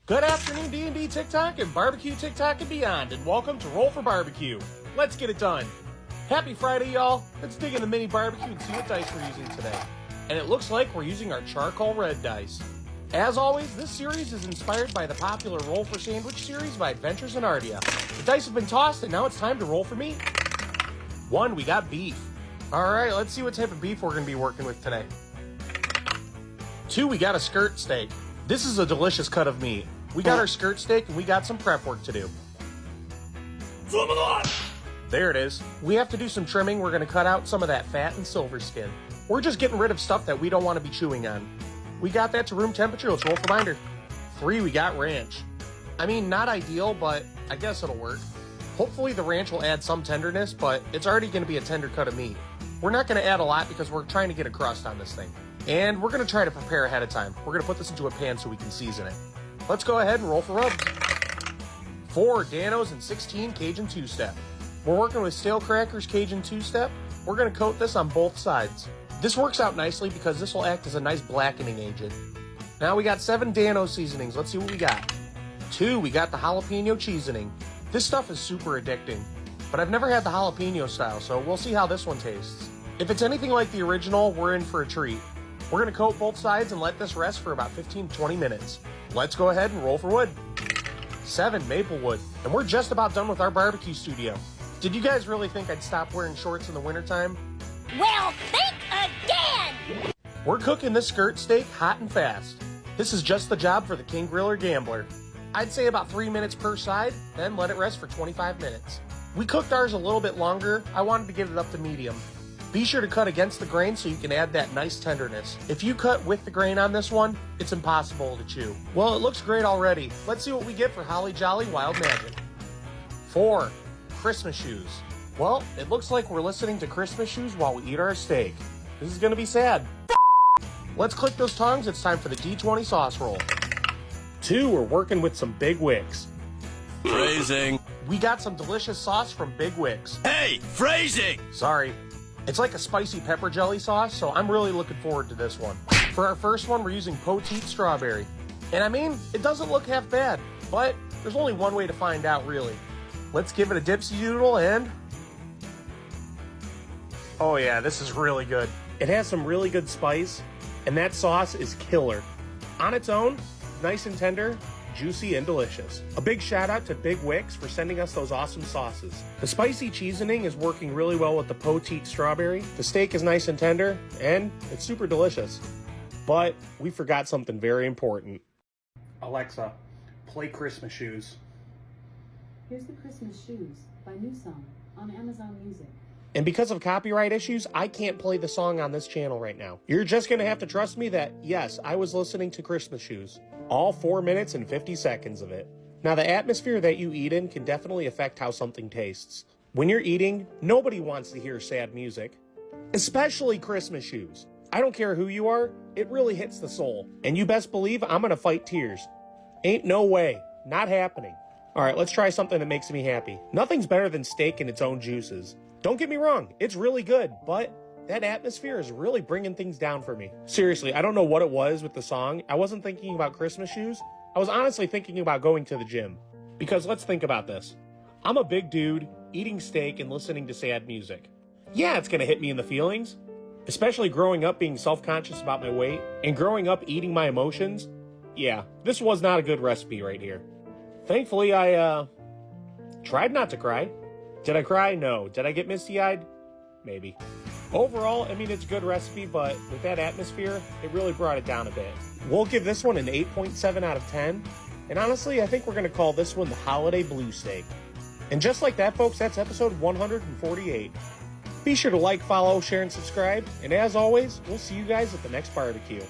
Good afternoon, D&D TikTok and barbecue TikTok and beyond, and welcome to Roll for Barbecue. Let's get it done. Happy Friday, y'all. Let's dig in the mini barbecue and see what dice we're using today. And it looks like we're using our charcoal red dice. As always, this series is inspired by the popular Roll for Sandwich series by AdventuresinAardia. The dice have been tossed, and now it's time to roll for meat. 1, we got beef. All right, let's see what type of beef we're going to be working with today. 2, we got a skirt steak. This is a delicious cut of meat. We got our skirt steak and we got some prep work to do. There it is. We have to do some trimming. We're going to cut out some of that fat and silver skin. We're just getting rid of stuff that we don't want to be chewing on. We got that to room temperature. Let's roll for binder. 3, we got ranch. I mean, not ideal, but I guess it'll work. Hopefully the ranch will add some tenderness, but it's already going to be a tender cut of meat. We're not going to add a lot because we're trying to get a crust on this thing. And we're going to try to prepare ahead of time. We're going to put this into a pan so we can season it. Let's go ahead and roll for rubs. 4 Danos and 16 Cajun 2-Step. We're working with Stale Crackers Cajun 2-Step. We're going to coat this on both sides. This works out nicely because this will act as a nice blackening agent. Now we got 7 Dano seasonings. Let's see what we got. 2, we got the jalapeno seasoning. This stuff is super addicting, but I've never had the jalapeno style, so we'll see how this one tastes. If it's anything like the original, we're in for a treat. We're going to coat both sides and let this rest for about 15 to 20 minutes. Let's go ahead and roll for wood. 7 maple wood. And we're just about done with our barbecue studio. Did you guys really think I'd stop wearing shorts in the wintertime? Well, think again! We're cooking this skirt steak hot and fast. This is just the job for the King Griller Gambler. I'd say about 3 minutes per side, then let it rest for 25 minutes. We cooked ours a little bit longer. I wanted to get it up to medium. Be sure to cut against the grain so you can add that nice tenderness. If you cut with the grain on this one, it's impossible to chew. Well, it looks great already. Let's see what we get for Holly Jolly Wild Magic. 4, Christmas shoes. Well, it looks like we're listening to Christmas shoes while we eat our steak. This is gonna be sad. Let's click those tongs. It's time for the D20 sauce roll. 2, we're working with some Big Wicks. Phrasing. We got some delicious sauce from Big Wicks. Hey, phrasing! Sorry. It's like a spicy pepper jelly sauce, so I'm really looking forward to this one. For our first one, we're using Poteet Strawberry. And I mean, it doesn't look half bad, but there's only one way to find out, really. Let's give it a dipsy doodle and... Oh yeah, this is really good. It has some really good spice, and that sauce is killer. On its own, nice and tender, juicy and delicious. A big shout out to Big Wicks for sending us those awesome sauces. The spicy seasoning is working really well with the Poteet Strawberry. The steak is nice and tender, and it's super delicious. But we forgot something very important. Alexa, play Christmas Shoes. Here's the Christmas Shoes by New Song on Amazon Music. And because of copyright issues, I can't play the song on this channel right now. You're just gonna have to trust me that, yes, I was listening to Christmas Shoes. All 4 minutes and 50 seconds of it. Now, the atmosphere that you eat in can definitely affect how something tastes. When you're eating, nobody wants to hear sad music. Especially Christmas Shoes. I don't care who you are, it really hits the soul. And you best believe I'm gonna fight tears. Ain't no way. Not happening. Alright, let's try something that makes me happy. Nothing's better than steak and its own juices. Don't get me wrong, it's really good, but that atmosphere is really bringing things down for me. Seriously, I don't know what it was with the song. I wasn't thinking about Christmas shoes. I was honestly thinking about going to the gym. Because let's think about this. I'm a big dude, eating steak and listening to sad music. Yeah, it's gonna hit me in the feelings. Especially growing up being self-conscious about my weight, and growing up eating my emotions. Yeah, this was not a good recipe right here. Thankfully, I tried not to cry. Did I cry? No. Did I get misty-eyed? Maybe. Overall, I mean, it's a good recipe, but with that atmosphere, it really brought it down a bit. We'll give this one an 8.7 out of 10. And honestly, I think we're going to call this one the Holiday Blue Steak. And just like that, folks, that's episode 148. Be sure to like, follow, share, and subscribe. And as always, we'll see you guys at the next barbecue.